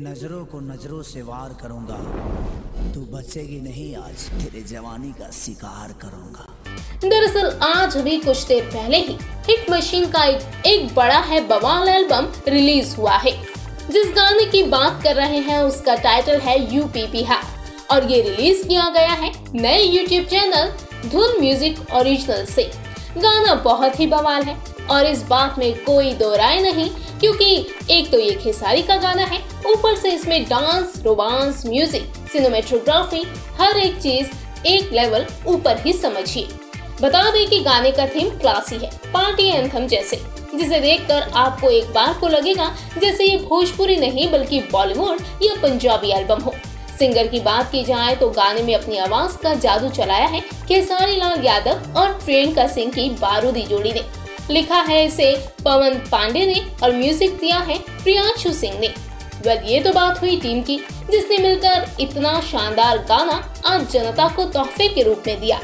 नजरों को नजरों से वार करूंगा, तू बचेगी नहीं, आज तेरे जवानी का शिकार करूंगा। दरअसल आज अभी कुछ देर पहले ही हिट मशीन का एक बड़ा है बवाल एल्बम रिलीज हुआ है। जिस गाने की बात कर रहे हैं उसका टाइटल है यूपी बिहार और ये रिलीज किया गया है नए यूट्यूब चैनल धुन म्यूजिक ओरिजिनल से। गाना बहुत ही बवाल है और इस बात में कोई दो राय नहीं, क्योंकि एक तो ये खेसारी का गाना है, ऊपर से इसमें डांस, रोमांस, म्यूजिक, सिनेमेटोग्राफी, हर एक चीज एक लेवल ऊपर ही समझिए। बता दें कि गाने का थीम क्लासी है, पार्टी एंथम जैसे, जिसे देखकर आपको एक बार को लगेगा जैसे ये भोजपुरी नहीं बल्कि बॉलीवुड या पंजाबी एल्बम हो। सिंगर की बात की जाए तो गाने में अपनी आवाज का जादू चलाया है खेसारी लाल यादव और प्रियंका सिंह की बारूदी जोड़ी ने। लिखा है इसे पवन पांडे ने और म्यूजिक दिया है प्रियांशु सिंह ने। ये तो बात हुई टीम की, जिसने मिलकर इतना शानदार गाना आज जनता को तोहफे के रूप में दिया।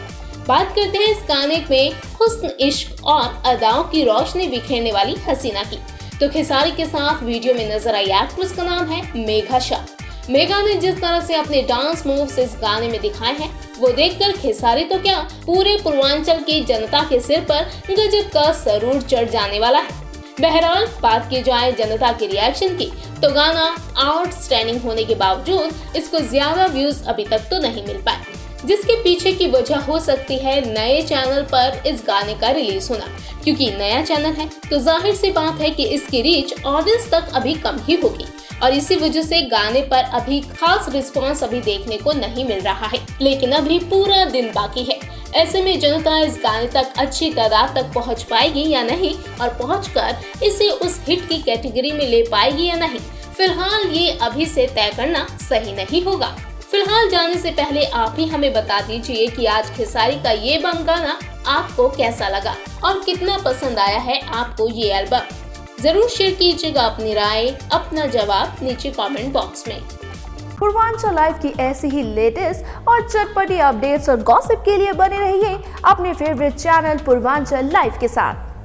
बात करते हैं इस गाने में हुस्न, इश्क और अदाओं की रोशनी बिखेरने वाली हसीना की। तो खेसारी के साथ वीडियो में नजर आई एक्ट्रेस का नाम है मेघा शाह। मेघा ने जिस तरह से अपने डांस मूव्स इस गाने में दिखाए हैं वो देखकर खेसारी तो क्या पूरे पूर्वांचल की जनता के सिर पर गजब का सरूर चढ़ जाने वाला है। बहरहाल बात की जाए जनता के रिएक्शन की तो गाना आउटस्टैंडिंग होने के बावजूद इसको ज्यादा व्यूज अभी तक तो नहीं मिल पाए, जिसके पीछे की वजह हो सकती है नए चैनल पर इस गाने का रिलीज होना। क्योंकि नया चैनल है तो जाहिर सी बात है कि इसकी रीच ऑडियंस तक अभी कम ही होगी और इसी वजह से गाने पर अभी खास रिस्पांस अभी देखने को नहीं मिल रहा है। लेकिन अभी पूरा दिन बाकी है, ऐसे में जनता इस गाने तक अच्छी तादाद तक पहुंच पाएगी या नहीं और पहुंचकर इसे उस हिट की कैटेगरी में ले पाएगी या नहीं, फिलहाल ये अभी से तय करना सही नहीं होगा। फिलहाल जाने से पहले आप ही हमें बता दीजिए कि आज खेसारी का ये बम गाना आपको कैसा लगा और कितना पसंद आया है आपको ये एल्बम। जरूर शेयर कीजिएगा अपनी राय, अपना जवाब नीचे कमेंट बॉक्स में। पूर्वांचल लाइव की ऐसी ही लेटेस्ट और चटपटी अपडेट्स और गॉसिप के लिए बने रहिए अपने फेवरेट चैनल पूर्वांचल लाइव के साथ।